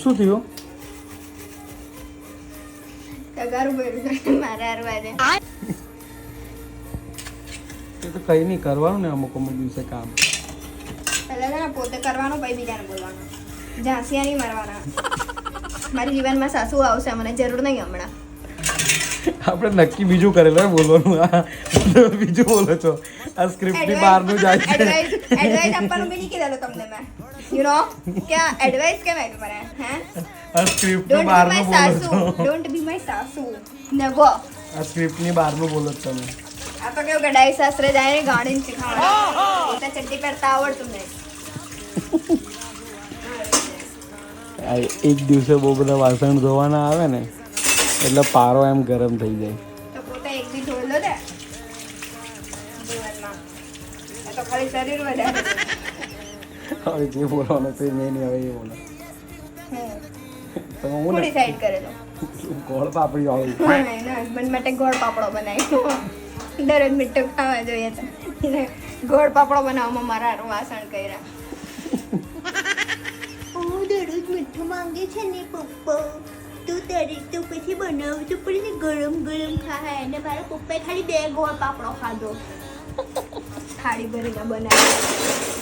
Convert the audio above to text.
શું થયું? તગારું ભર્યું મારા અરવાજે. એ તો કઈ નહીં કરવાનું ને અમુક દિવસે કામ. પહેલા છે ને પોતે કરવાનું પછી બીજાને બોલવાનું. ઝાંસિયા નહીં મારવાના. મારી જીવનમાં સાસુ આવશે, મને જરૂર નહીં હમણાં. આપણે નક્કી બીજું કરેલું બોલવાનું. આ બીજું બોલો છો. આ સ્ક્રિપ્ટની બહારનું જાય છે. એડવાઇસ આપવાનું બી નહીં કીધેલું તમને મેં. યુ નો કે એડવાઇસ કેમ આપ્યું મને? હે? આ સ્ક્રિપ્ટની બહારનું બોલો છો. ડોન્ટ બી માય સાસુ. નેવર. આ સ્ક્રિપ્ટની બહારનું બોલો છો તમે. આ તો કેવું કે ડાઈ સાસરે જાય ને ગાડીને શીખવાડે. પોતે ચડ્ડી પહેરતા આવડતું નહીં. એક દિવસે બહુ બધા વાસણ ધોવાના આવે ને એટલે પારો એમ ગરમ થઈ જાય. તો પોતે એક દી ધોઈ લો ને જીવનમાં. આ તો ખાલી શરીર વધારે. હવે જે બોલવાનું તો મેં નહીં, હવે એ બોલો. તો હું થોડી સાઈડ કરેલો. ગોળ પાપડી વાળું. એના હસબન્ડ માટે ગોળ પાપડો બનાવ્યો. દરરોજ મીઠું ખાવા જોઈએ તો ગોળ પાપડો બનાવવામાં મારા વાસણ કર્યા. દરરોજ મીઠું માંગે છે ને પપ્પા, તો દરેક તો પછી બનાવું તો પડે ગરમ ગરમ ખાય. અને મારા પપ્પાએ ખાલી 2 ગોળ પાપડો ખાધો. થાળી ભરીને બનાવ્યો.